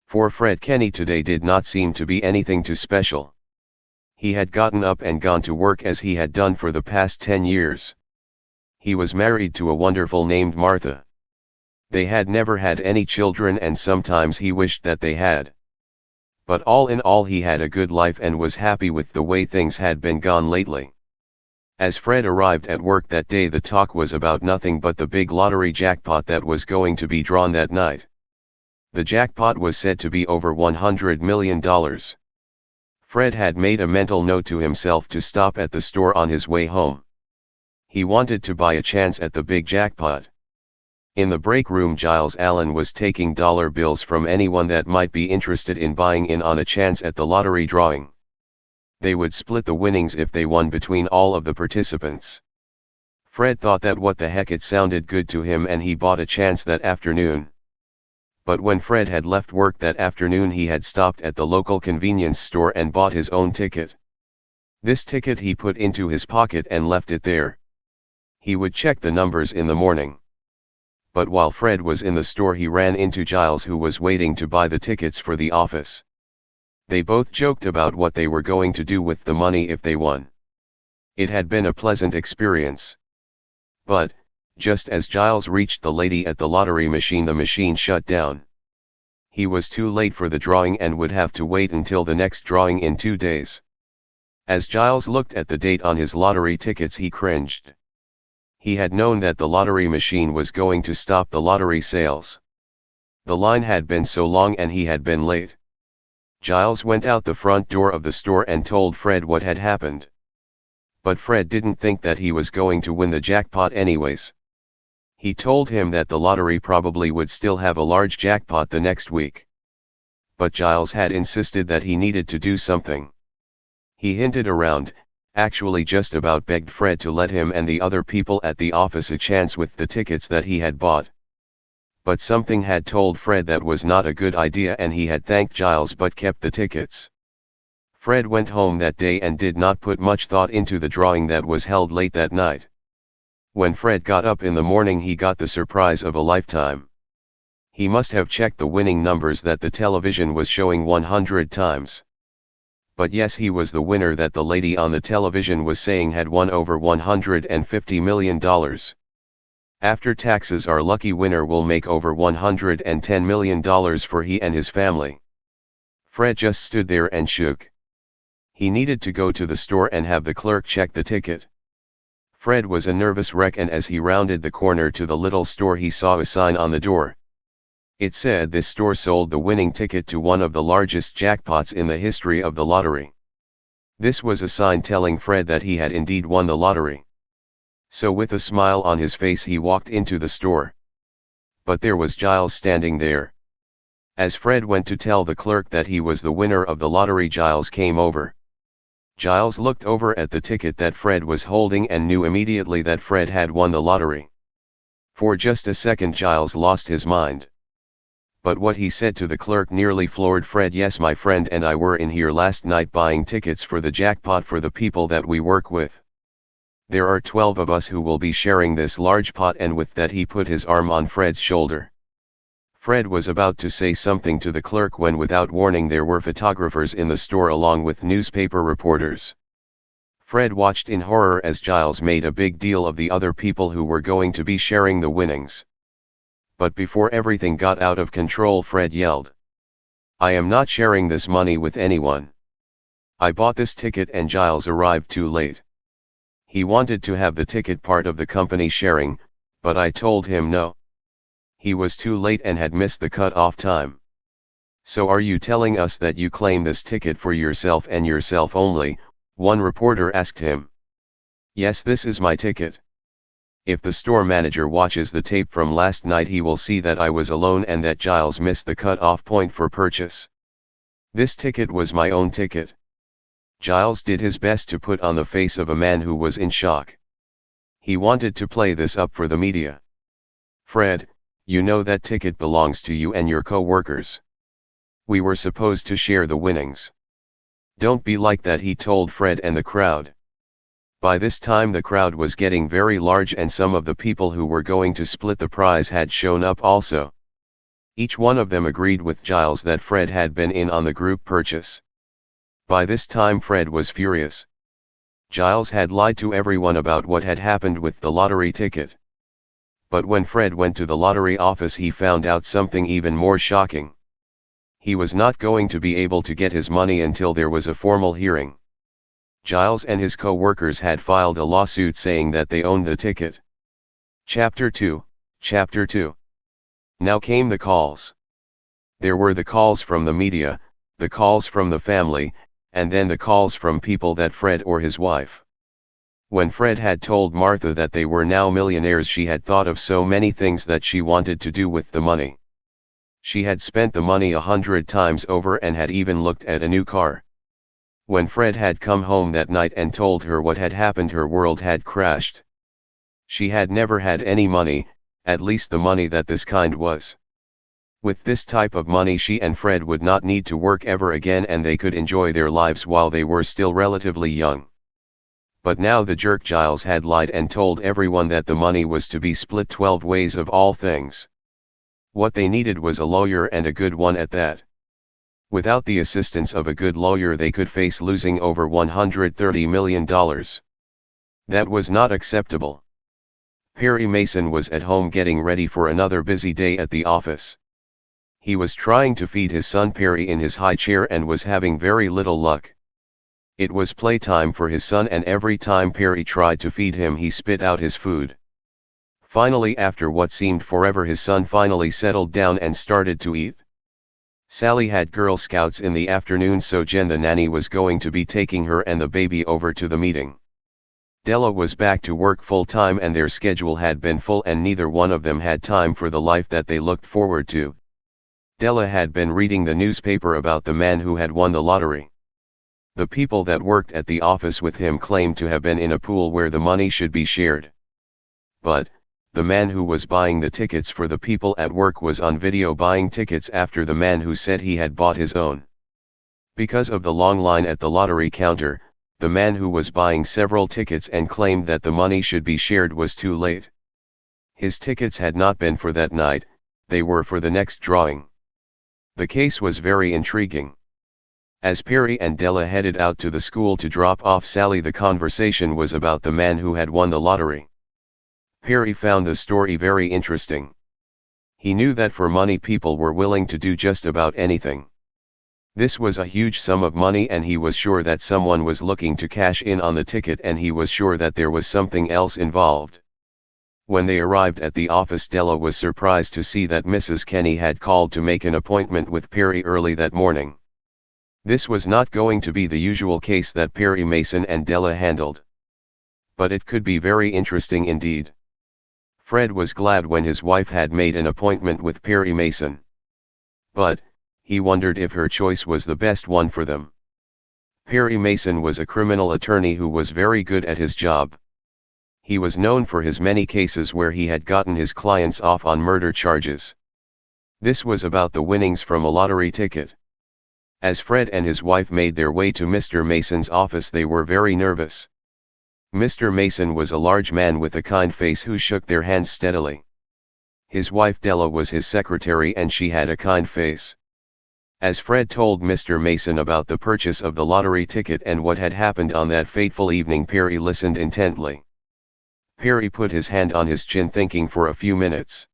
For Fred Kenny today did not seem to be anything too special. He had gotten up and gone to work as he had done for the past 10 years. He was married to a wonderful named Martha. They had never had any children and sometimes he wished that they had. But all in all he had a good life and was happy with the way things had been gone lately. As Fred arrived at work that day, the talk was about nothing but the big lottery jackpot that was going to be drawn that night. The jackpot was said to be over $100 million. Fred had made a mental note to himself to stop at the store on his way home. He wanted to buy a chance at the big jackpot. In the break room, Giles Allen was taking dollar bills from anyone that might be interested in buying in on a chance at the lottery drawing. They would split the winnings if they won between all of the participants. Fred thought that what the heck, it sounded good to him, and he bought a chance that afternoon. But when Fred had left work that afternoon, he had stopped at the local convenience store and bought his own ticket. This ticket he put into his pocket and left it there. He would check the numbers in the morning. But while Fred was in the store, he ran into Giles, who was waiting to buy the tickets for the office. They both joked about what they were going to do with the money if they won. It had been a pleasant experience. But, just as Giles reached the lady at the lottery machine, the machine shut down. He was too late for the drawing and would have to wait until the next drawing in 2 days. As Giles looked at the date on his lottery tickets, he cringed. He had known that the lottery machine was going to stop the lottery sales. The line had been so long and he had been late. Giles went out the front door of the store and told Fred what had happened. But Fred didn't think that he was going to win the jackpot anyways. He told him that the lottery probably would still have a large jackpot the next week. But Giles had insisted that he needed to do something. He hinted around, actually just about begged Fred to let him and the other people at the office a chance with the tickets that he had bought. But something had told Fred that was not a good idea, and he had thanked Giles but kept the tickets. Fred went home that day and did not put much thought into the drawing that was held late that night. When Fred got up in the morning, he got the surprise of a lifetime. He must have checked the winning numbers that the television was showing 100 times. But yes, he was the winner that the lady on the television was saying had won over $150 million. After taxes, our lucky winner will make over $110 million for he and his family. Fred just stood there and shook. He needed to go to the store and have the clerk check the ticket. Fred was a nervous wreck, and as he rounded the corner to the little store, he saw a sign on the door. It said this store sold the winning ticket to one of the largest jackpots in the history of the lottery. This was a sign telling Fred that he had indeed won the lottery. So with a smile on his face, he walked into the store. But there was Giles standing there. As Fred went to tell the clerk that he was the winner of the lottery, Giles came over. Giles looked over at the ticket that Fred was holding and knew immediately that Fred had won the lottery. For just a second Giles lost his mind. But what he said to the clerk nearly floored Fred. "Yes, my friend and I were in here last night buying tickets for the jackpot for the people that we work with. There are 12 of us who will be sharing this large pot," and with that he put his arm on Fred's shoulder. Fred was about to say something to the clerk when, without warning, there were photographers in the store along with newspaper reporters. Fred watched in horror as Giles made a big deal of the other people who were going to be sharing the winnings. But before everything got out of control, Fred yelled, "I am not sharing this money with anyone. I bought this ticket and Giles arrived too late. He wanted to have the ticket part of the company sharing, but I told him no. He was too late and had missed the cut-off time. So are you telling us that you claim this ticket for yourself and yourself only?" one reporter asked him. "Yes, this is my ticket. If the store manager watches the tape from last night, he will see that I was alone and that Giles missed the cut-off point for purchase. This ticket was my own ticket." Giles did his best to put on the face of a man who was in shock. He wanted to play this up for the media. "Fred, you know that ticket belongs to you and your co-workers. We were supposed to share the winnings. Don't be like that," he told Fred and the crowd. By this time the crowd was getting very large and some of the people who were going to split the prize had shown up also. Each one of them agreed with Giles that Fred had been in on the group purchase. By this time Fred was furious. Giles had lied to everyone about what had happened with the lottery ticket. But when Fred went to the lottery office he found out something even more shocking. He was not going to be able to get his money until there was a formal hearing. Giles and his co-workers had filed a lawsuit saying that they owned the ticket. Chapter 2. Now came the calls. There were the calls from the media, the calls from the family, and then the calls from people that Fred or his wife. When Fred had told Martha that they were now millionaires, she had thought of so many things that she wanted to do with the money. She had spent the money 100 times over and had even looked at a new car. When Fred had come home that night and told her what had happened, her world had crashed. She had never had any money, at least the money that this kind was. With this type of money she and Fred would not need to work ever again and they could enjoy their lives while they were still relatively young. But now the jerk Giles had lied and told everyone that the money was to be split 12 ways of all things. What they needed was a lawyer, and a good one at that. Without the assistance of a good lawyer they could face losing over $130 million. That was not acceptable. Perry Mason was at home getting ready for another busy day at the office. He was trying to feed his son Perry in his high chair and was having very little luck. It was playtime for his son, and every time Perry tried to feed him he spit out his food. Finally, after what seemed forever, his son finally settled down and started to eat. Sally had Girl Scouts in the afternoon, so Jen the nanny was going to be taking her and the baby over to the meeting. Della was back to work full-time and their schedule had been full and neither one of them had time for the life that they looked forward to. Della had been reading the newspaper about the man who had won the lottery. The people that worked at the office with him claimed to have been in a pool where the money should be shared. But the man who was buying the tickets for the people at work was on video buying tickets after the man who said he had bought his own. Because of the long line at the lottery counter, the man who was buying several tickets and claimed that the money should be shared was too late. His tickets had not been for that night, they were for the next drawing. The case was very intriguing. As Perry and Della headed out to the school to drop off Sally, the conversation was about the man who had won the lottery. Perry found the story very interesting. He knew that for money people were willing to do just about anything. This was a huge sum of money and he was sure that someone was looking to cash in on the ticket, and he was sure that there was something else involved. When they arrived at the office, Della was surprised to see that Mrs. Kenny had called to make an appointment with Perry early that morning. This was not going to be the usual case that Perry Mason and Della handled. But it could be very interesting indeed. Fred was glad when his wife had made an appointment with Perry Mason. But he wondered if her choice was the best one for them. Perry Mason was a criminal attorney who was very good at his job. He was known for his many cases where he had gotten his clients off on murder charges. This was about the winnings from a lottery ticket. As Fred and his wife made their way to Mr. Mason's office, they were very nervous. Mr. Mason was a large man with a kind face who shook their hands steadily. His wife Della was his secretary and she had a kind face. As Fred told Mr. Mason about the purchase of the lottery ticket and what had happened on that fateful evening, Perry listened intently. Perry put his hand on his chin, thinking for a few minutes.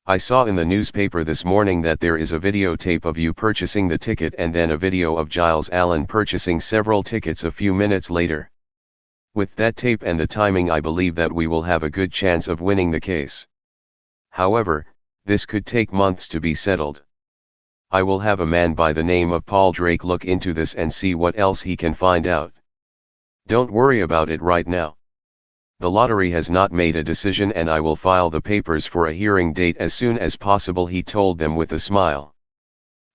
"I saw in the newspaper this morning that there is a videotape of you purchasing the ticket and then a video of Giles Allen purchasing several tickets a few minutes later. With that tape and the timing, I believe that we will have a good chance of winning the case. However, this could take months to be settled. I will have a man by the name of Paul Drake look into this and see what else he can find out. Don't worry about it right now. The lottery has not made a decision and I will file the papers for a hearing date as soon as possible," he told them with a smile.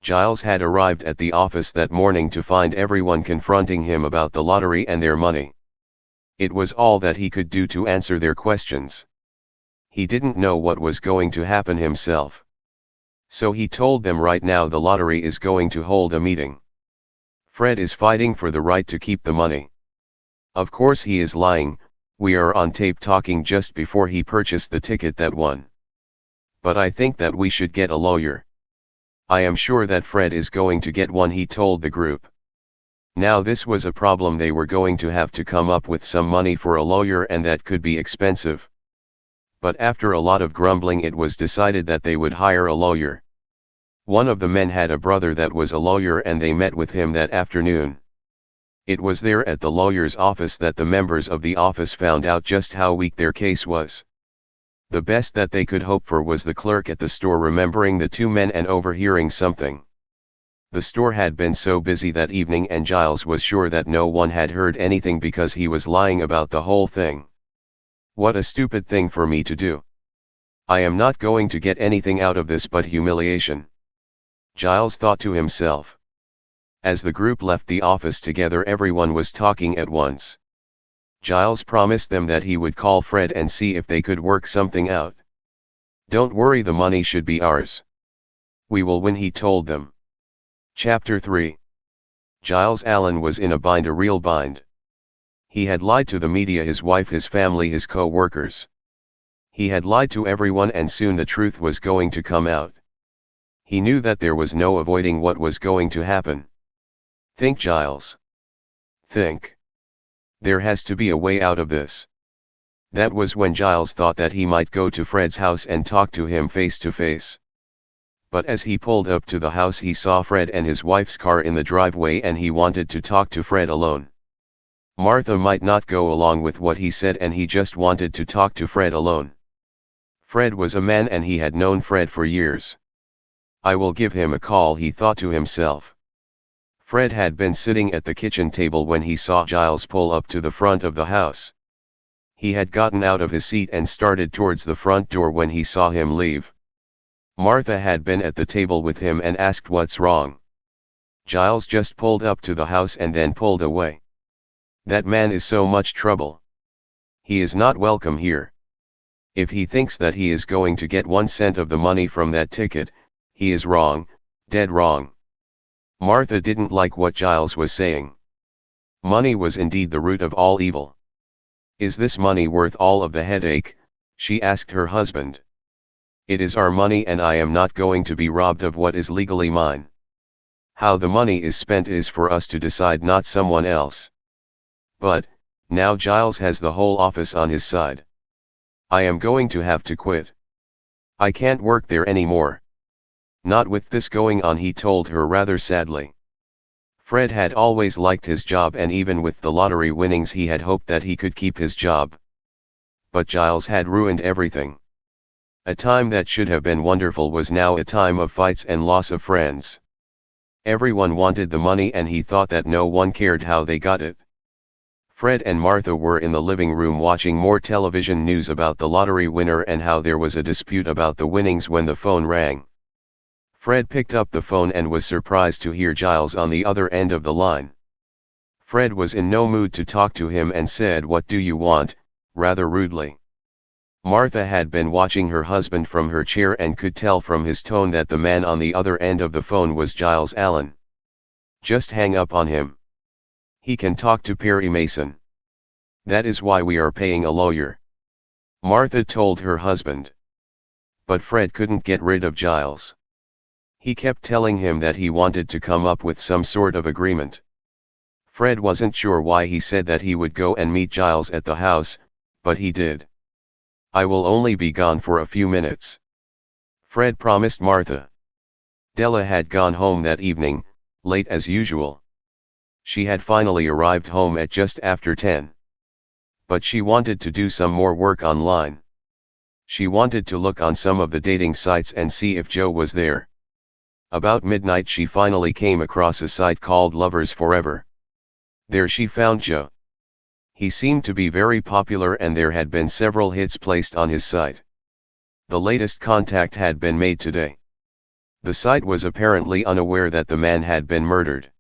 Giles had arrived at the office that morning to find everyone confronting him about the lottery and their money. It was all that he could do to answer their questions. He didn't know what was going to happen himself. So he told them right now the lottery is going to hold a meeting. Fred is fighting for the right to keep the money. Of course he is lying, we are on tape talking just before he purchased the ticket that won. But I think that we should get a lawyer. I am sure that Fred is going to get one, he told the group. Now this was a problem. They were going to have to come up with some money for a lawyer, and that could be expensive. But after a lot of grumbling, it was decided that they would hire a lawyer. One of the men had a brother that was a lawyer, and they met with him that afternoon. It was there at the lawyer's office that the members of the office found out just how weak their case was. The best that they could hope for was the clerk at the store remembering the two men and overhearing something. The store had been so busy that evening, and Giles was sure that no one had heard anything because he was lying about the whole thing. What a stupid thing for me to do. I am not going to get anything out of this but humiliation, Giles thought to himself. As the group left the office together, everyone was talking at once. Giles promised them that he would call Fred and see if they could work something out. Don't worry, the money should be ours. We will win, he told them. Chapter 3. Giles Allen was in a bind, a real bind. He had lied to the media, his wife, his family, his co-workers. He had lied to everyone, and soon the truth was going to come out. He knew that there was no avoiding what was going to happen. Think, Giles. Think. There has to be a way out of this. That was when Giles thought that he might go to Fred's house and talk to him face to face. But as he pulled up to the house, he saw Fred and his wife's car in the driveway, and he wanted to talk to Fred alone. Martha might not go along with what he said, and he just wanted to talk to Fred alone. Fred was a man, and he had known Fred for years. I will give him a call, he thought to himself. Fred had been sitting at the kitchen table when he saw Giles pull up to the front of the house. He had gotten out of his seat and started towards the front door when he saw him leave. Martha had been at the table with him and asked what's wrong. Giles just pulled up to the house and then pulled away. That man is so much trouble. He is not welcome here. If he thinks that he is going to get 1 cent of the money from that ticket, he is wrong, dead wrong. Martha didn't like what Giles was saying. Money was indeed the root of all evil. Is this money worth all of the headache? She asked her husband. It is our money, and I am not going to be robbed of what is legally mine. How the money is spent is for us to decide, not someone else. But, now Giles has the whole office on his side. I am going to have to quit. I can't work there anymore. Not with this going on, he told her rather sadly. Fred had always liked his job, and even with the lottery winnings he had hoped that he could keep his job. But Giles had ruined everything. A time that should have been wonderful was now a time of fights and loss of friends. Everyone wanted the money, and he thought that no one cared how they got it. Fred and Martha were in the living room watching more television news about the lottery winner and how there was a dispute about the winnings when the phone rang. Fred picked up the phone and was surprised to hear Giles on the other end of the line. Fred was in no mood to talk to him and said, "What do you want?" rather rudely. Martha had been watching her husband from her chair and could tell from his tone that the man on the other end of the phone was Giles Allen. Just hang up on him. He can talk to Perry Mason. That is why we are paying a lawyer, Martha told her husband. But Fred couldn't get rid of Giles. He kept telling him that he wanted to come up with some sort of agreement. Fred wasn't sure why he said that he would go and meet Giles at the house, but he did. I will only be gone for a few minutes, Fred promised Martha. Della had gone home that evening, late as usual. She had finally arrived home at just after 10. But she wanted to do some more work online. She wanted to look on some of the dating sites and see if Joe was there. About midnight she finally came across a site called Lovers Forever. There she found Joe. He seemed to be very popular, and there had been several hits placed on his site. The latest contact had been made today. The site was apparently unaware that the man had been murdered.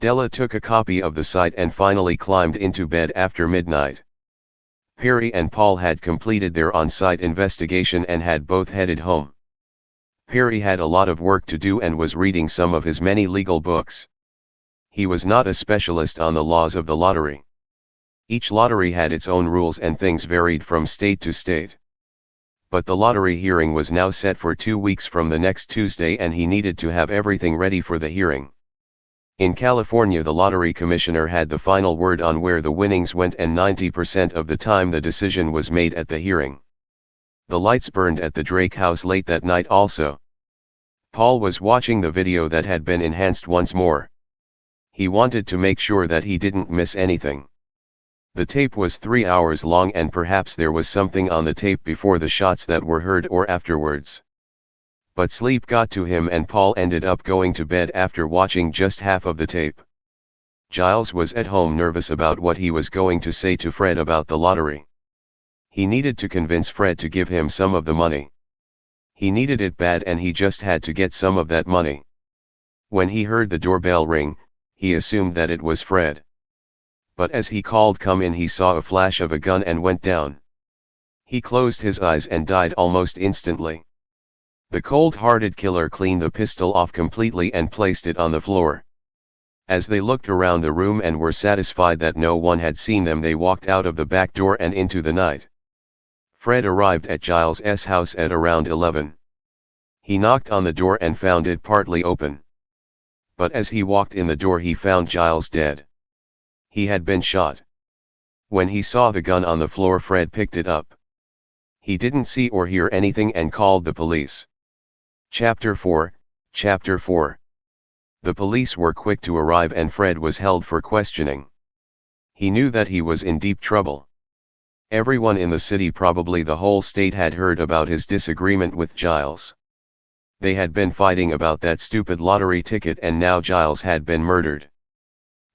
Della took a copy of the site and finally climbed into bed after midnight. Perry and Paul had completed their on-site investigation and had both headed home. Perry had a lot of work to do and was reading some of his many legal books. He was not a specialist on the laws of the lottery. Each lottery had its own rules and things varied from state to state. But the lottery hearing was now set for 2 weeks from the next Tuesday and he needed to have everything ready for the hearing. In California, the lottery commissioner had the final word on where the winnings went, and 90% of the time the decision was made at the hearing. The lights burned at the Drake house late that night also. Paul was watching the video that had been enhanced once more. He wanted to make sure that he didn't miss anything. The tape was 3 hours long, and perhaps there was something on the tape before the shots that were heard or afterwards. But sleep got to him and Paul ended up going to bed after watching just half of the tape. Giles was at home nervous about what he was going to say to Fred about the lottery. He needed to convince Fred to give him some of the money. He needed it bad and he just had to get some of that money. When he heard the doorbell ring, he assumed that it was Fred. But as he called "come in," he saw a flash of a gun and went down. He closed his eyes and died almost instantly. The cold-hearted killer cleaned the pistol off completely and placed it on the floor. As they looked around the room and were satisfied that no one had seen them, they walked out of the back door and into the night. Fred arrived at Giles' house at around 11. He knocked on the door and found it partly open. But as he walked in the door, he found Giles dead. He had been shot. When he saw the gun on the floor, Fred picked it up. He didn't see or hear anything and called the police. Chapter 4. The police were quick to arrive and Fred was held for questioning. He knew that he was in deep trouble. Everyone in the city, probably the whole state, had heard about his disagreement with Giles. They had been fighting about that stupid lottery ticket, and now Giles had been murdered.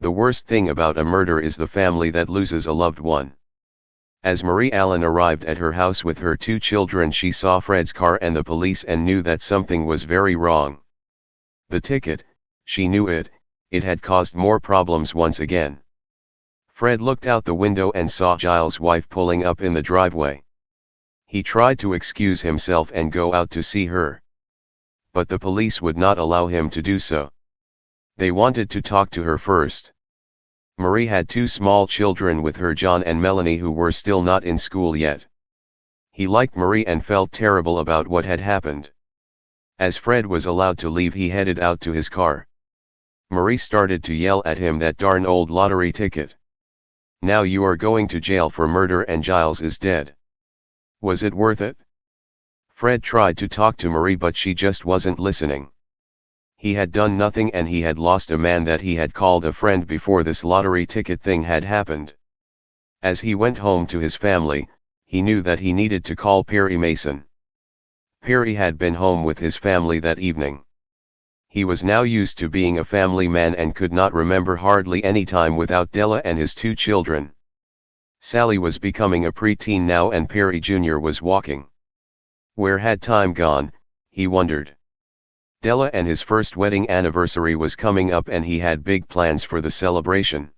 The worst thing about a murder is the family that loses a loved one. As Marie Allen arrived at her house with her 2 children, she saw Fred's car and the police and knew that something was very wrong. The ticket, she knew it had caused more problems once again. Fred looked out the window and saw Giles' wife pulling up in the driveway. He tried to excuse himself and go out to see her. But the police would not allow him to do so. They wanted to talk to her first. Marie had 2 small children with her, John and Melanie, who were still not in school yet. He liked Marie and felt terrible about what had happened. As Fred was allowed to leave, he headed out to his car. Marie started to yell at him, "That darn old lottery ticket. Now you are going to jail for murder and Giles is dead. Was it worth it?" Fred tried to talk to Marie, but she just wasn't listening. He had done nothing and he had lost a man that he had called a friend before this lottery ticket thing had happened. As he went home to his family, he knew that he needed to call Perry Mason. Perry had been home with his family that evening. He was now used to being a family man and could not remember hardly any time without Della and his 2 children. Sally was becoming a preteen now and Perry Jr. was walking. Where had time gone, he wondered. Della and his first wedding anniversary was coming up and he had big plans for the celebration.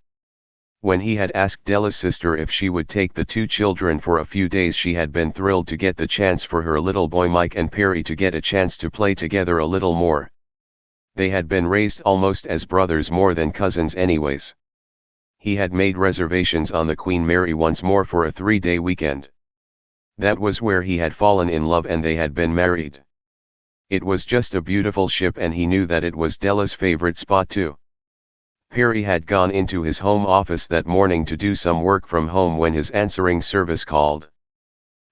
When he had asked Della's sister if she would take the 2 children for a few days, she had been thrilled to get the chance for her little boy Mike and Perry to get a chance to play together a little more. They had been raised almost as brothers, more than cousins anyways. He had made reservations on the Queen Mary once more for a 3-day weekend. That was where he had fallen in love and they had been married. It was just a beautiful ship and he knew that it was Della's favorite spot too. Perry had gone into his home office that morning to do some work from home when his answering service called.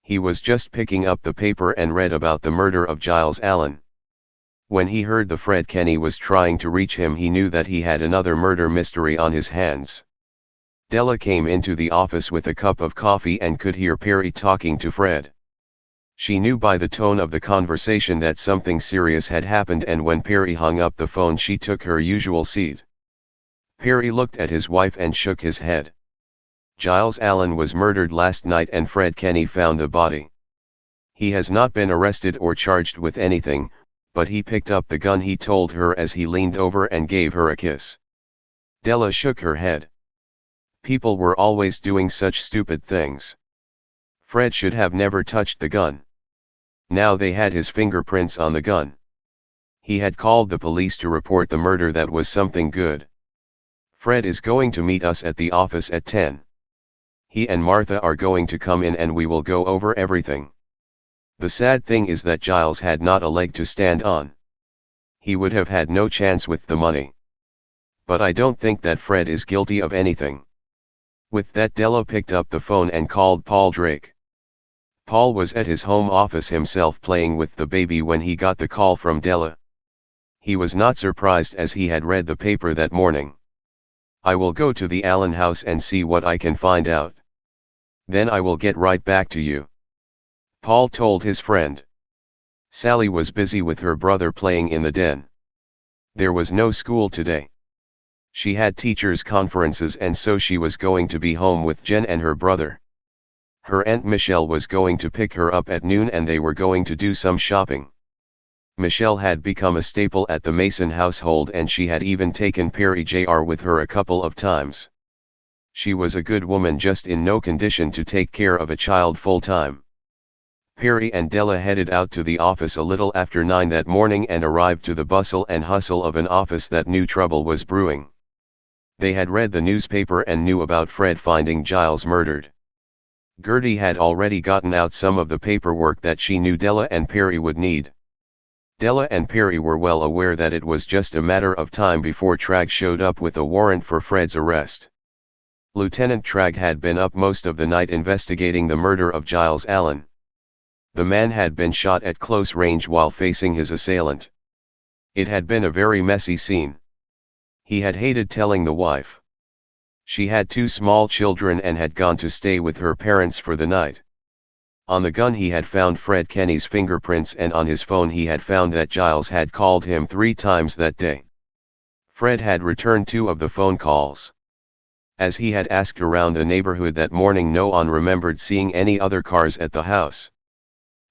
He was just picking up the paper and read about the murder of Giles Allen. When he heard the Fred Kenny was trying to reach him, he knew that he had another murder mystery on his hands. Della came into the office with a cup of coffee and could hear Perry talking to Fred. She knew by the tone of the conversation that something serious had happened, and when Perry hung up the phone she took her usual seat. Perry looked at his wife and shook his head. Giles Allen was murdered last night and Fred Kenny found the body. He has not been arrested or charged with anything, but he picked up the gun, he told her as he leaned over and gave her a kiss. Della shook her head. People were always doing such stupid things. Fred should have never touched the gun. Now they had his fingerprints on the gun. He had called the police to report the murder. That was something good. Fred is going to meet us at the office at 10. He and Martha are going to come in and we will go over everything. The sad thing is that Giles had not a leg to stand on. He would have had no chance with the money. But I don't think that Fred is guilty of anything. With that, Della picked up the phone and called Paul Drake. Paul was at his home office himself playing with the baby when he got the call from Della. He was not surprised as he had read the paper that morning. I will go to the Allen house and see what I can find out. Then I will get right back to you, Paul told his friend. Sally was busy with her brother playing in the den. There was no school today. She had teachers' conferences and so she was going to be home with Jen and her brother. Her Aunt Michelle was going to pick her up at noon and they were going to do some shopping. Michelle had become a staple at the Mason household and she had even taken Perry Jr. with her a couple of times. She was a good woman just in no condition to take care of a child full-time. Perry and Della headed out to the office a little after 9 that morning and arrived to the bustle and hustle of an office that knew trouble was brewing. They had read the newspaper and knew about Fred finding Giles murdered. Gertie had already gotten out some of the paperwork that she knew Della and Perry would need. Della and Perry were well aware that it was just a matter of time before Tragg showed up with a warrant for Fred's arrest. Lieutenant Tragg had been up most of the night investigating the murder of Giles Allen. The man had been shot at close range while facing his assailant. It had been a very messy scene. He had hated telling the wife. She had 2 small children and had gone to stay with her parents for the night. On the gun he had found Fred Kenny's fingerprints and on his phone he had found that Giles had called him 3 times that day. Fred had returned 2 of the phone calls. As he had asked around the neighborhood that morning, no one remembered seeing any other cars at the house.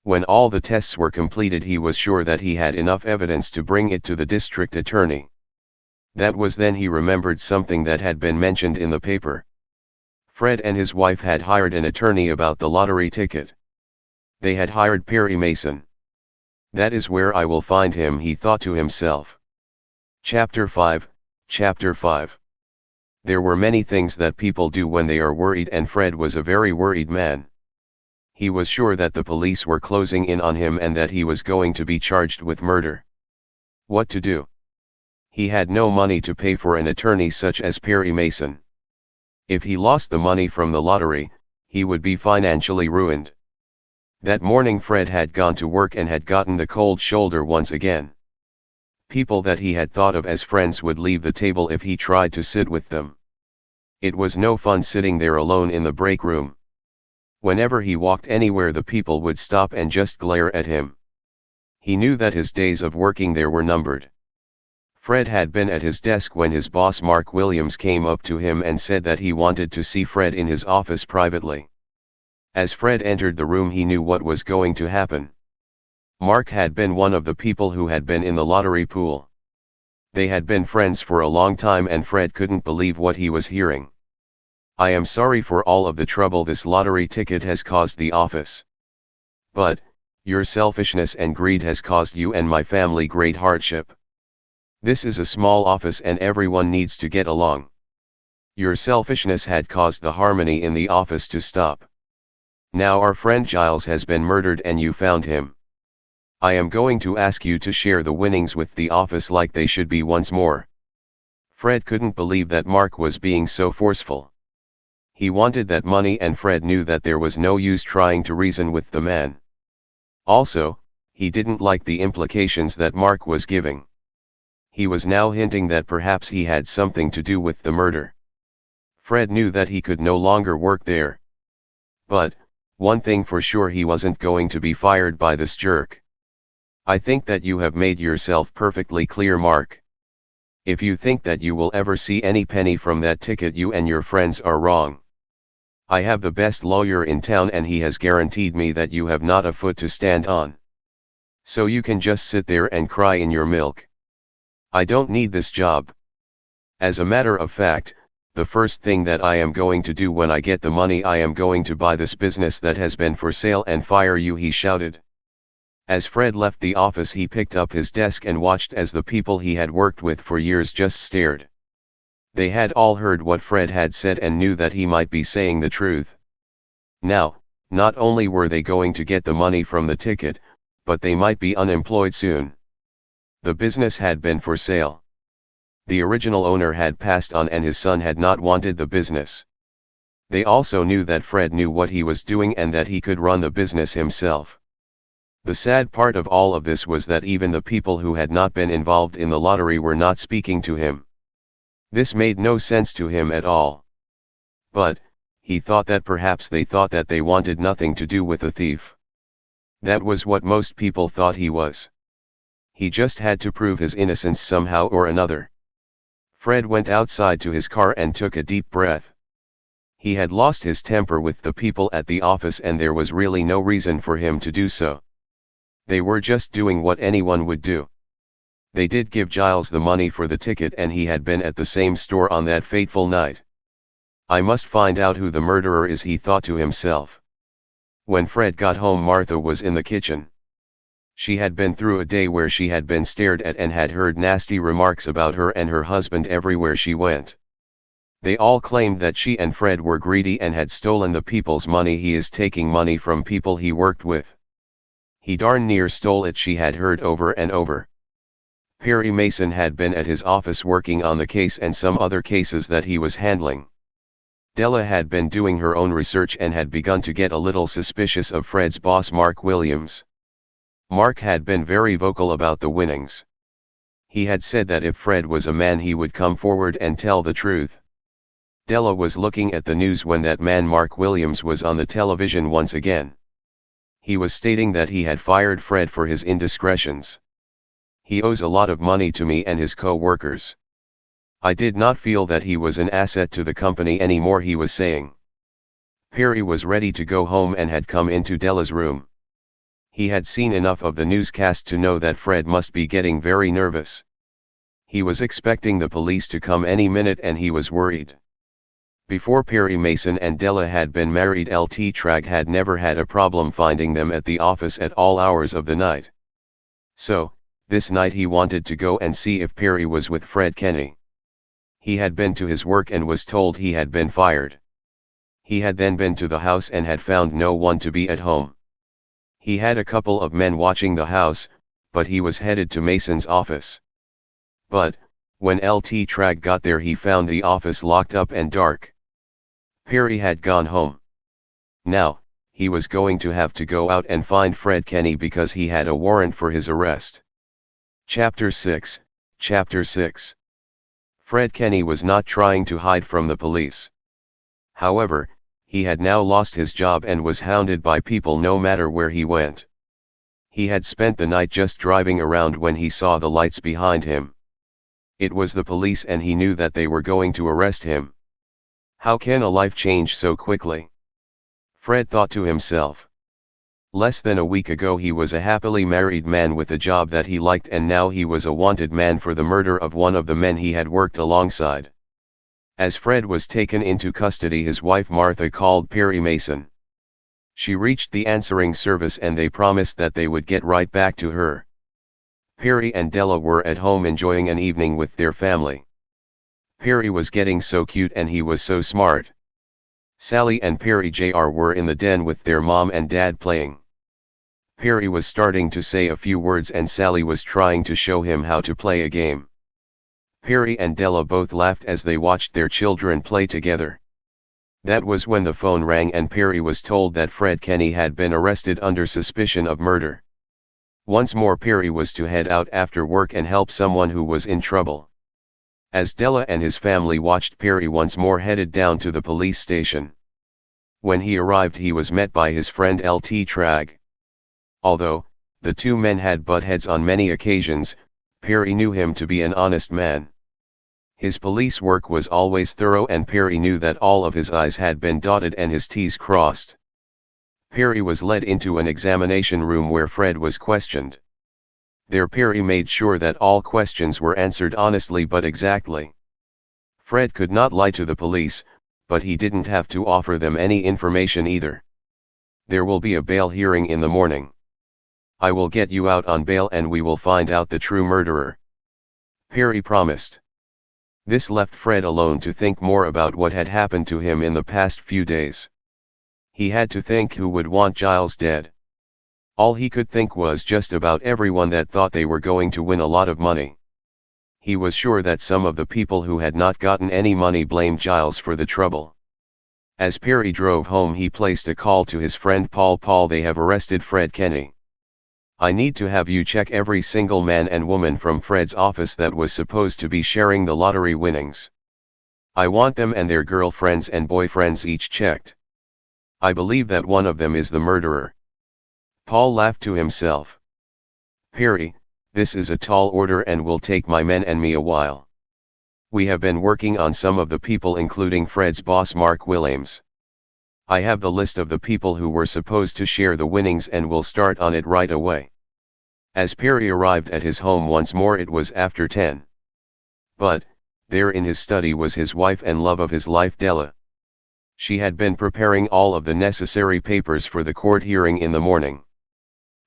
When all the tests were completed, he was sure that he had enough evidence to bring it to the district attorney. That was then he remembered something that had been mentioned in the paper. Fred and his wife had hired an attorney about the lottery ticket. They had hired Perry Mason. That is where I will find him, he thought to himself. Chapter 5. There were many things that people do when they are worried, and Fred was a very worried man. He was sure that the police were closing in on him and that he was going to be charged with murder. What to do? He had no money to pay for an attorney such as Perry Mason. If he lost the money from the lottery, he would be financially ruined. That morning Fred had gone to work and had gotten the cold shoulder once again. People that he had thought of as friends would leave the table if he tried to sit with them. It was no fun sitting there alone in the break room. Whenever he walked anywhere, the people would stop and just glare at him. He knew that his days of working there were numbered. Fred had been at his desk when his boss Mark Williams came up to him and said that he wanted to see Fred in his office privately. As Fred entered the room, he knew what was going to happen. Mark had been one of the people who had been in the lottery pool. They had been friends for a long time and Fred couldn't believe what he was hearing. I am sorry for all of the trouble this lottery ticket has caused the office. But, your selfishness and greed has caused you and my family great hardship. This is a small office and everyone needs to get along. Your selfishness had caused the harmony in the office to stop. Now our friend Giles has been murdered and you found him. I am going to ask you to share the winnings with the office like they should be once more. Fred couldn't believe that Mark was being so forceful. He wanted that money and Fred knew that there was no use trying to reason with the man. Also, he didn't like the implications that Mark was giving. He was now hinting that perhaps he had something to do with the murder. Fred knew that he could no longer work there. But, one thing for sure, he wasn't going to be fired by this jerk. I think that you have made yourself perfectly clear, Mark. If you think that you will ever see any penny from that ticket, you and your friends are wrong. I have the best lawyer in town and he has guaranteed me that you have not a foot to stand on. So you can just sit there and cry in your milk. I don't need this job. As a matter of fact, the first thing that I am going to do when I get the money, I am going to buy this business that has been for sale and fire you, he shouted. As Fred left the office, he picked up his desk and watched as the people he had worked with for years just stared. They had all heard what Fred had said and knew that he might be saying the truth. Now Not only were they going to get the money from the ticket, but they might be unemployed soon. The business had been for sale. The original owner had passed on and his son had not wanted the business. They also knew that Fred knew what he was doing and that he could run the business himself. The sad part of all of this was that even the people who had not been involved in the lottery were not speaking to him. This made no sense to him at all. But, he thought that perhaps they thought that they wanted nothing to do with the thief. That was what most people thought he was. He just had to prove his innocence somehow or another. Fred went outside to his car and took a deep breath. He had lost his temper with the people at the office and there was really no reason for him to do so. They were just doing what anyone would do. They did give Giles the money for the ticket and he had been at the same store on that fateful night. I must find out who the murderer is, he thought to himself. When Fred got home, Martha was in the kitchen. She had been through a day where she had been stared at and had heard nasty remarks about her and her husband everywhere she went. They all claimed that she and Fred were greedy and had stolen the people's money. He is taking money from people he worked with. He darn near stole it, she had heard over and over. Perry Mason had been at his office working on the case and some other cases that he was handling. Della had been doing her own research and had begun to get a little suspicious of Fred's boss, Mark Williams. Mark had been very vocal about the winnings. He had said that if Fred was a man he would come forward and tell the truth. Della was looking at the news when that man Mark Williams was on the television once again. He was stating that he had fired Fred for his indiscretions. He owes a lot of money to me and his co-workers. I did not feel that he was an asset to the company anymore, he was saying. Perry was ready to go home and had come into Della's room. He had seen enough of the newscast to know that Fred must be getting very nervous. He was expecting the police to come any minute and he was worried. Before Perry Mason and Della had been married, Lt. Tragg had never had a problem finding them at the office at all hours of the night. So, this night he wanted to go and see if Perry was with Fred Kenny. He had been to his work and was told he had been fired. He had then been to the house and had found no one to be at home. He had a couple of men watching the house, but he was headed to Mason's office. But, when Lt. Tragg got there, he found the office locked up and dark. Perry had gone home. Now, he was going to have to go out and find Fred Kenny because he had a warrant for his arrest. Chapter 6. Fred Kenny was not trying to hide from the police. However, he had now lost his job and was hounded by people no matter where he went. He had spent the night just driving around when he saw the lights behind him. It was the police and he knew that they were going to arrest him. How can a life change so quickly? Fred thought to himself. Less than a week ago he was a happily married man with a job that he liked, and now he was a wanted man for the murder of one of the men he had worked alongside. As Fred was taken into custody, his wife Martha called Perry Mason. She reached the answering service and they promised that they would get right back to her. Perry and Della were at home enjoying an evening with their family. Perry was getting so cute and he was so smart. Sally and Perry Jr. were in the den with their mom and dad playing. Perry was starting to say a few words and Sally was trying to show him how to play a game. Perry and Della both laughed as they watched their children play together. That was when the phone rang and Perry was told that Fred Kenny had been arrested under suspicion of murder. Once more Perry was to head out after work and help someone who was in trouble. As Della and his family watched, Perry once more headed down to the police station. When he arrived he was met by his friend Lt. Tragg. Although, the two men had butt heads on many occasions, Perry knew him to be an honest man. His police work was always thorough and Perry knew that all of his I's had been dotted and his T's crossed. Perry was led into an examination room where Fred was questioned. There Perry made sure that all questions were answered honestly but exactly. Fred could not lie to the police, but he didn't have to offer them any information either. There will be a bail hearing in the morning. I will get you out on bail and we will find out the true murderer. Perry promised. This left Fred alone to think more about what had happened to him in the past few days. He had to think who would want Giles dead. All he could think was just about everyone that thought they were going to win a lot of money. He was sure that some of the people who had not gotten any money blamed Giles for the trouble. As Perry drove home, he placed a call to his friend Paul. "Paul, they have arrested Fred Kenny. I need to have you check every single man and woman from Fred's office that was supposed to be sharing the lottery winnings. I want them and their girlfriends and boyfriends each checked. I believe that one of them is the murderer." Paul laughed to himself. "Perry, this is a tall order and will take my men and me a while. We have been working on some of the people, including Fred's boss Mark Williams. I have the list of the people who were supposed to share the winnings and will start on it right away." As Perry arrived at his home once more, it was after 10. But, there in his study was his wife and love of his life, Della. She had been preparing all of the necessary papers for the court hearing in the morning.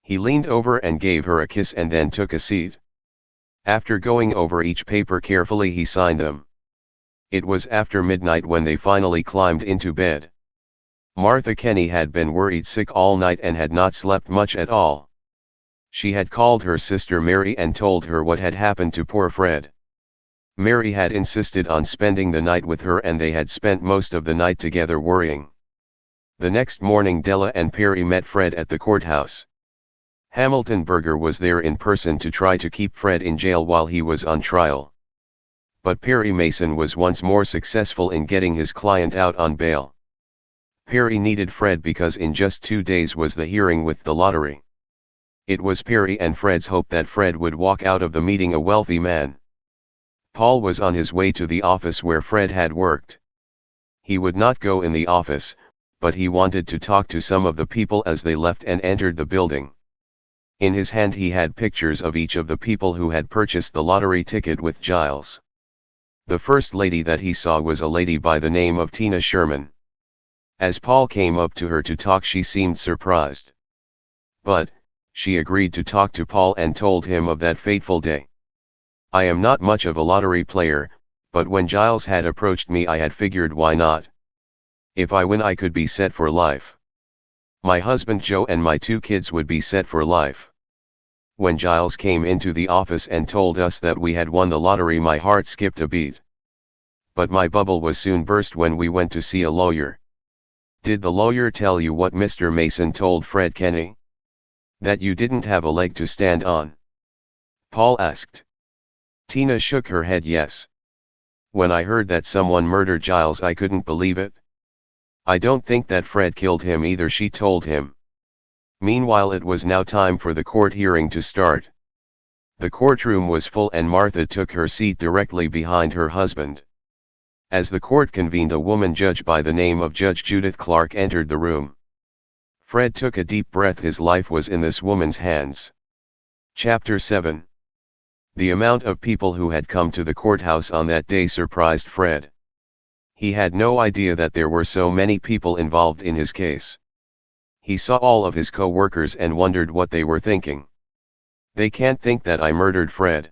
He leaned over and gave her a kiss and then took a seat. After going over each paper carefully, he signed them. It was after midnight when they finally climbed into bed. Martha Kenny had been worried sick all night and had not slept much at all. She had called her sister Mary and told her what had happened to poor Fred. Mary had insisted on spending the night with her and they had spent most of the night together worrying. The next morning, Della and Perry met Fred at the courthouse. Hamilton Berger was there in person to try to keep Fred in jail while he was on trial. But Perry Mason was once more successful in getting his client out on bail. Perry needed Fred because in just 2 days was the hearing with the lottery. It was Perry and Fred's hope that Fred would walk out of the meeting a wealthy man. Paul was on his way to the office where Fred had worked. He would not go in the office, but he wanted to talk to some of the people as they left and entered the building. In his hand he had pictures of each of the people who had purchased the lottery ticket with Giles. The first lady that he saw was a lady by the name of Tina Sherman. As Paul came up to her to talk, she seemed surprised. But, she agreed to talk to Paul and told him of that fateful day. "I am not much of a lottery player, but when Giles had approached me I had figured why not. If I win I could be set for life. My husband Joe and my 2 kids would be set for life." When Giles came into the office and told us that we had won the lottery, my heart skipped a beat. But my bubble was soon burst when we went to see a lawyer. "Did the lawyer tell you what Mr. Mason told Fred Kenny? That you didn't have a leg to stand on?" Paul asked. Tina shook her head yes. "When I heard that someone murdered Giles I couldn't believe it. I don't think that Fred killed him either," she told him. Meanwhile, it was now time for the court hearing to start. The courtroom was full and Martha took her seat directly behind her husband. As the court convened, a woman judge by the name of Judge Judith Clark entered the room. Fred took a deep breath. His life was in this woman's hands. Chapter 7. The amount of people who had come to the courthouse on that day surprised Fred. He had no idea that there were so many people involved in his case. He saw all of his co-workers and wondered what they were thinking. "They can't think that I murdered Fred."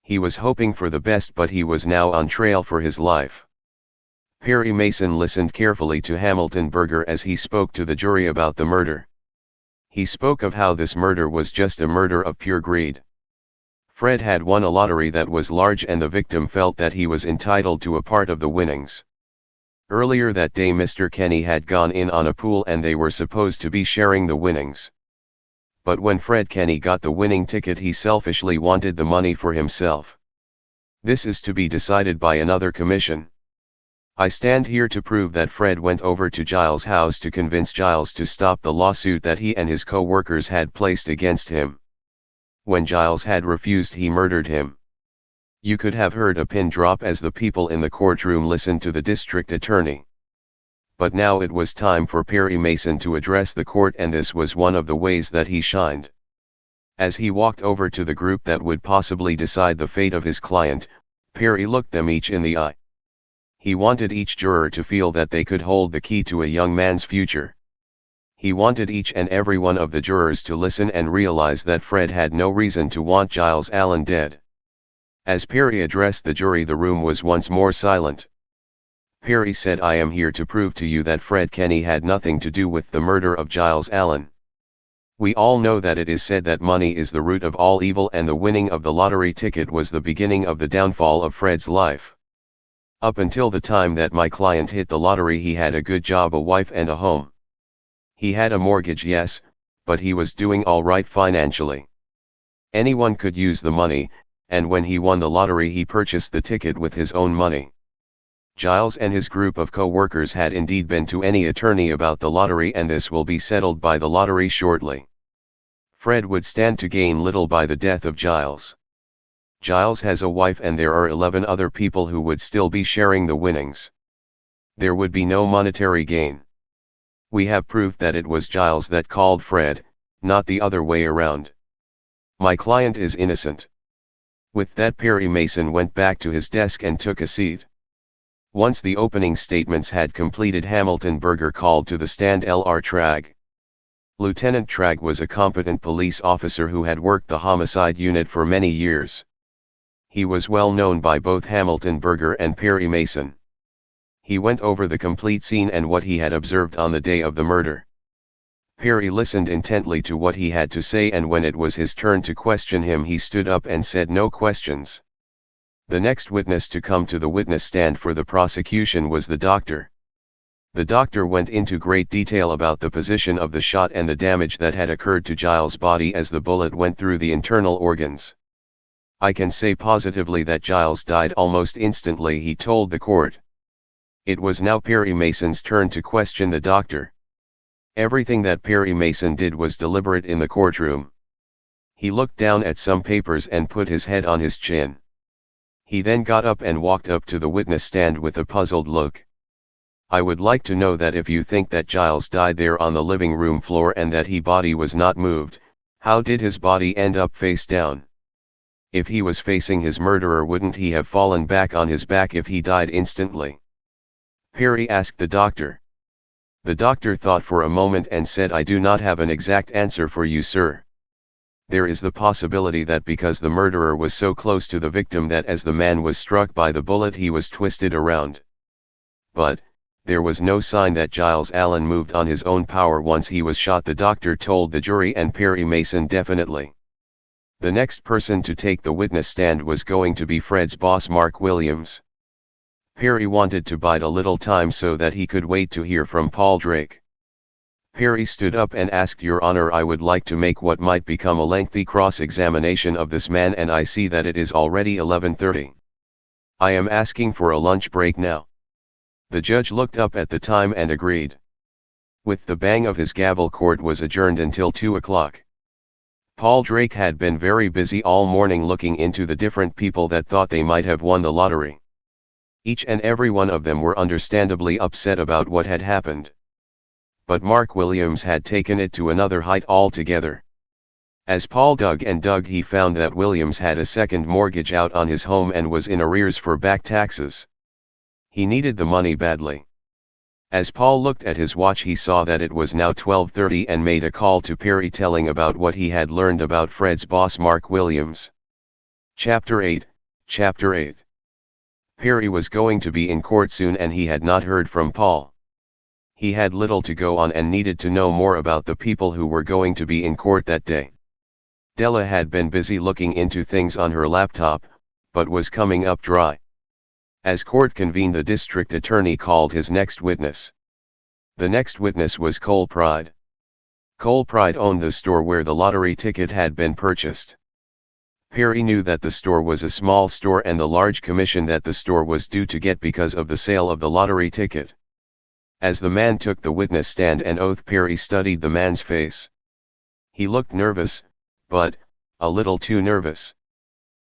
He was hoping for the best, but he was now on trial for his life. Perry Mason listened carefully to Hamilton Berger as he spoke to the jury about the murder. He spoke of how this murder was just a murder of pure greed. Fred had won a lottery that was large and the victim felt that he was entitled to a part of the winnings. Earlier that day Mr. Kenny had gone in on a pool and they were supposed to be sharing the winnings. But when Fred Kenny got the winning ticket he selfishly wanted the money for himself. This is to be decided by another commission. I stand here to prove that Fred went over to Giles' house to convince Giles to stop the lawsuit that he and his co-workers had placed against him. When Giles had refused, he murdered him. You could have heard a pin drop as the people in the courtroom listened to the district attorney. But now it was time for Perry Mason to address the court, and this was one of the ways that he shined. As he walked over to the group that would possibly decide the fate of his client, Perry looked them each in the eye. He wanted each juror to feel that they could hold the key to a young man's future. He wanted each and every one of the jurors to listen and realize that Fred had no reason to want Giles Allen dead. As Perry addressed the jury, the room was once more silent. Perry said, "I am here to prove to you that Fred Kenny had nothing to do with the murder of Giles Allen. We all know that it is said that money is the root of all evil, and the winning of the lottery ticket was the beginning of the downfall of Fred's life. Up until the time that my client hit the lottery, he had a good job, a wife and a home. He had a mortgage, yes, but he was doing all right financially. Anyone could use the money, and when he won the lottery he purchased the ticket with his own money. Giles and his group of co-workers had indeed been to any attorney about the lottery, and this will be settled by the lottery shortly. Fred would stand to gain little by the death of Giles. Giles has a wife and there are 11 other people who would still be sharing the winnings. There would be no monetary gain. We have proof that it was Giles that called Fred, not the other way around. My client is innocent." With that, Perry Mason went back to his desk and took a seat. Once the opening statements had completed, Hamilton Berger called to the stand L.R. Tragg. Lieutenant Tragg was a competent police officer who had worked the homicide unit for many years. He was well known by both Hamilton Berger and Perry Mason. He went over the complete scene and what he had observed on the day of the murder. Perry listened intently to what he had to say, and when it was his turn to question him, he stood up and said, "No questions." The next witness to come to the witness stand for the prosecution was the doctor. The doctor went into great detail about the position of the shot and the damage that had occurred to Giles' body as the bullet went through the internal organs. "I can say positively that Giles died almost instantly," he told the court. It was now Perry Mason's turn to question the doctor. Everything that Perry Mason did was deliberate in the courtroom. He looked down at some papers and put his head on his chin. He then got up and walked up to the witness stand with a puzzled look. "I would like to know that if you think that Giles died there on the living room floor and that his body was not moved, how did his body end up face down? If he was facing his murderer, wouldn't he have fallen back on his back if he died instantly?" Perry asked the doctor. The doctor thought for a moment and said, "I do not have an exact answer for you, sir. There is the possibility that because the murderer was so close to the victim that as the man was struck by the bullet he was twisted around. But, there was no sign that Giles Allen moved on his own power once he was shot," the doctor told the jury and Perry Mason definitely. The next person to take the witness stand was going to be Fred's boss, Mark Williams. Perry wanted to bide a little time so that he could wait to hear from Paul Drake. Perry stood up and asked, "Your Honor, I would like to make what might become a lengthy cross-examination of this man, and I see that it is already 11:30. I am asking for a lunch break now." The judge looked up at the time and agreed. With the bang of his gavel, court was adjourned until 2 o'clock. Paul Drake had been very busy all morning looking into the different people that thought they might have won the lottery. Each and every one of them were understandably upset about what had happened. But Mark Williams had taken it to another height altogether. As Paul dug and dug, he found that Williams had a second mortgage out on his home and was in arrears for back taxes. He needed the money badly. As Paul looked at his watch, he saw that it was now 12:30 and made a call to Perry telling about what he had learned about Fred's boss, Mark Williams. Chapter 8. Perry was going to be in court soon and he had not heard from Paul. He had little to go on and needed to know more about the people who were going to be in court that day. Della had been busy looking into things on her laptop, but was coming up dry. As court convened, the district attorney called his next witness. The next witness was Cole Pride. Cole Pride owned the store where the lottery ticket had been purchased. Perry knew that the store was a small store and the large commission that the store was due to get because of the sale of the lottery ticket. As the man took the witness stand and oath, Perry studied the man's face. He looked nervous, but a little too nervous.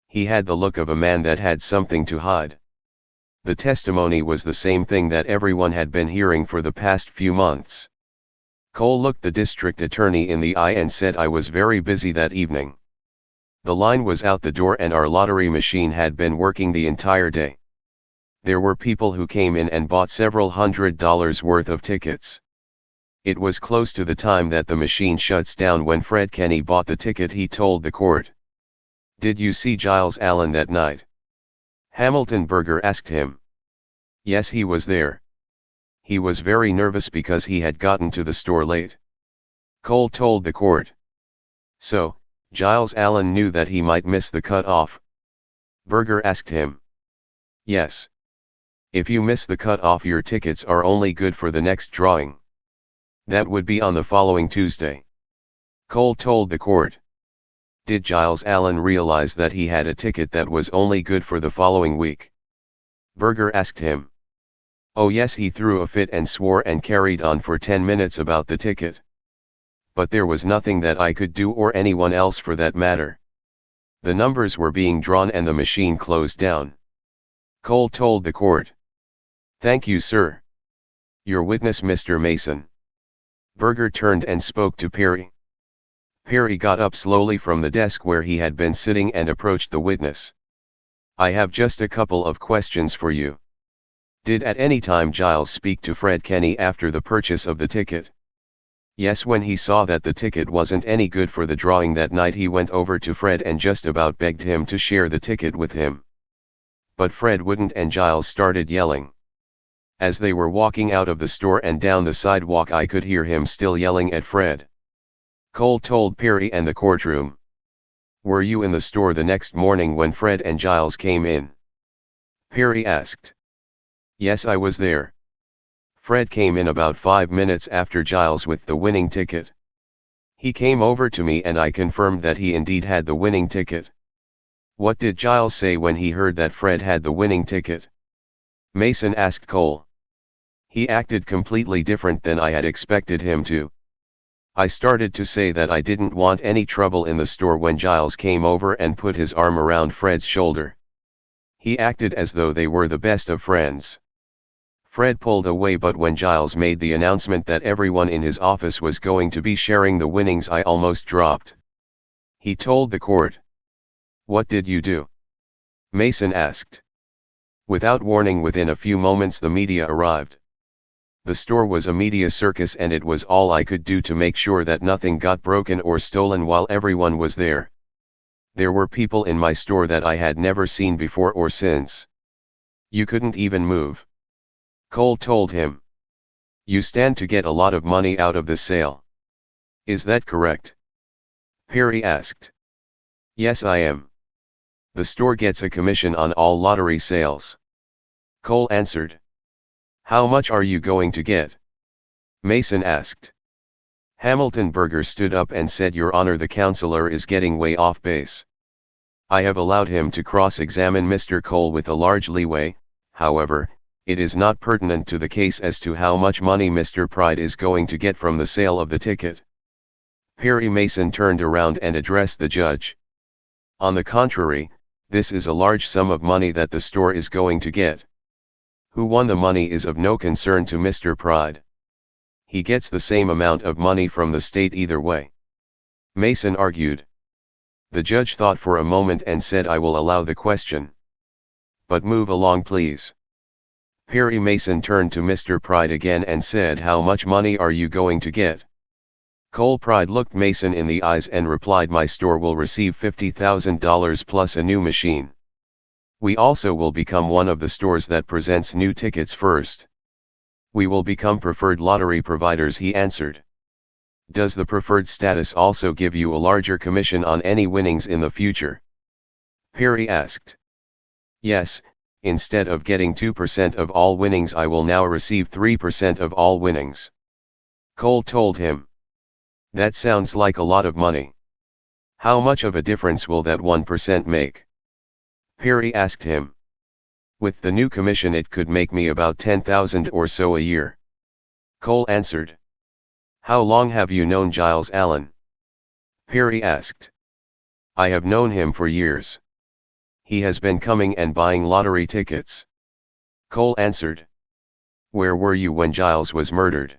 He had the look of a man that had something to hide. The testimony was the same thing that everyone had been hearing for the past few months. Cole looked the district attorney in the eye and said, "I was very busy that evening. The line was out the door and our lottery machine had been working the entire day. There were people who came in and bought several $100s worth of tickets. It was close to the time that the machine shuts down when Fred Kenny bought the ticket," he told the court. "Did you see Giles Allen that night?" Hamilton Berger asked him. Yes, he was there. He was very nervous because he had gotten to the store late. Cole told the court. So, Giles Allen knew that he might miss the cut-off. Berger asked him. Yes. If you miss the cut-off, your tickets are only good for the next drawing. That would be on the following Tuesday. Cole told the court. Did Giles Allen realize that he had a ticket that was only good for the following week? Berger asked him. Oh yes, he threw a fit and swore and carried on for 10 minutes about the ticket. But there was nothing that I could do, or anyone else for that matter. The numbers were being drawn and the machine closed down. Cole told the court. Thank you, sir. Your witness, Mr. Mason. Berger turned and spoke to Perry. Perry got up slowly from the desk where he had been sitting and approached the witness. I have just a couple of questions for you. Did at any time Giles speak to Fred Kenny after the purchase of the ticket? Yes, when he saw that the ticket wasn't any good for the drawing that night, he went over to Fred and just about begged him to share the ticket with him. But Fred wouldn't, and Giles started yelling. As they were walking out of the store and down the sidewalk, I could hear him still yelling at Fred. Cole told Perry and the courtroom. Were you in the store the next morning when Fred and Giles came in? Perry asked. Yes, I was there. Fred came in about 5 minutes after Giles with the winning ticket. He came over to me and I confirmed that he indeed had the winning ticket. What did Giles say when he heard that Fred had the winning ticket? Mason asked Cole. He acted completely different than I had expected him to. I started to say that I didn't want any trouble in the store when Giles came over and put his arm around Fred's shoulder. He acted as though they were the best of friends. Fred pulled away, but when Giles made the announcement that everyone in his office was going to be sharing the winnings, I almost dropped. He told the court. What did you do? Mason asked. Without warning, within a few moments the media arrived. The store was a media circus and it was all I could do to make sure that nothing got broken or stolen while everyone was there. There were people in my store that I had never seen before or since. You couldn't even move. Cole told him. You stand to get a lot of money out of the sale. Is that correct? Perry asked. Yes, I am. The store gets a commission on all lottery sales. Cole answered. How much are you going to get? Mason asked. Hamilton Berger stood up and said, Your Honor, the counselor is getting way off base. I have allowed him to cross-examine Mr. Cole with a large leeway. However, it is not pertinent to the case as to how much money Mr. Pride is going to get from the sale of the ticket. Perry Mason turned around and addressed the judge. On the contrary, this is a large sum of money that the store is going to get. Who won the money is of no concern to Mr. Pride. He gets the same amount of money from the state either way. Mason argued. The judge thought for a moment and said, I will allow the question. But move along, please. Perry Mason turned to Mr. Pride again and said, How much money are you going to get? Cole Pride looked Mason in the eyes and replied, My store will receive $50,000 plus a new machine. We also will become one of the stores that presents new tickets first. We will become preferred lottery providers, he answered. Does the preferred status also give you a larger commission on any winnings in the future? Perry asked. Yes. Instead of getting 2% of all winnings, I will now receive 3% of all winnings. Cole told him. That sounds like a lot of money. How much of a difference will that 1% make? Perry asked him. With the new commission it could make me about $10,000 or so a year. Cole answered. How long have you known Giles Allen? Perry asked. I have known him for years. He has been coming and buying lottery tickets. Cole answered. Where were you when Giles was murdered?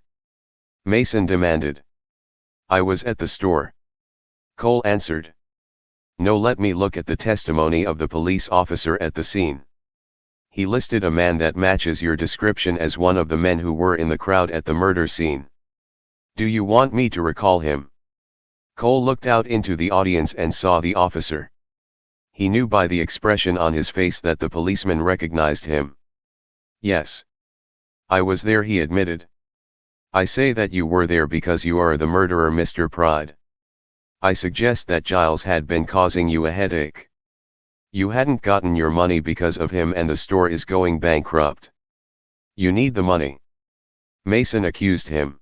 Mason demanded. I was at the store. Cole answered. No, let me look at the testimony of the police officer at the scene. He listed a man that matches your description as one of the men who were in the crowd at the murder scene. Do you want me to recall him? Cole looked out into the audience and saw the officer. He knew by the expression on his face that the policeman recognized him. Yes. I was there, he admitted. I say that you were there because you are the murderer, Mr. Pride. I suggest that Giles had been causing you a headache. You hadn't gotten your money because of him and the store is going bankrupt. You need the money. Mason accused him.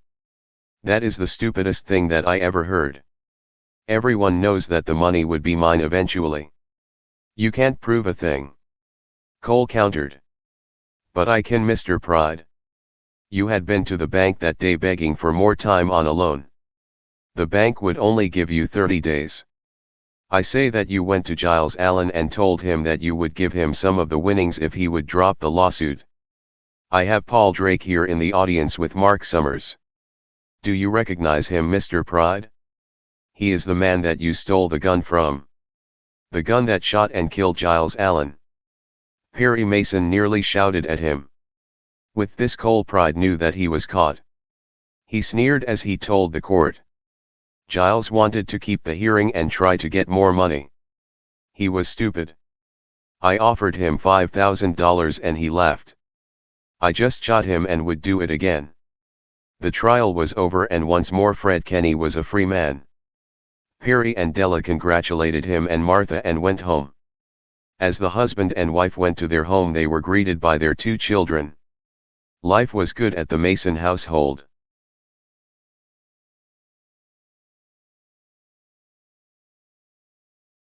That is the stupidest thing that I ever heard. Everyone knows that the money would be mine eventually. You can't prove a thing. Cole countered. But I can, Mr. Pride. You had been to the bank that day begging for more time on a loan. The bank would only give you 30 days. I say that you went to Giles Allen and told him that you would give him some of the winnings if he would drop the lawsuit. I have Paul Drake here in the audience with Mark Summers. Do you recognize him, Mr. Pride? He is the man that you stole the gun from. The gun that shot and killed Giles Allen. Perry Mason nearly shouted at him. With this, Cole Pride knew that he was caught. He sneered as he told the court. Giles wanted to keep the hearing and try to get more money. He was stupid. I offered him $5,000 and he left. I just shot him and would do it again. The trial was over and once more Fred Kenny was a free man. Perry and Della congratulated him and Martha and went home. As the husband and wife went to their home, they were greeted by their 2 children. Life was good at the Mason household.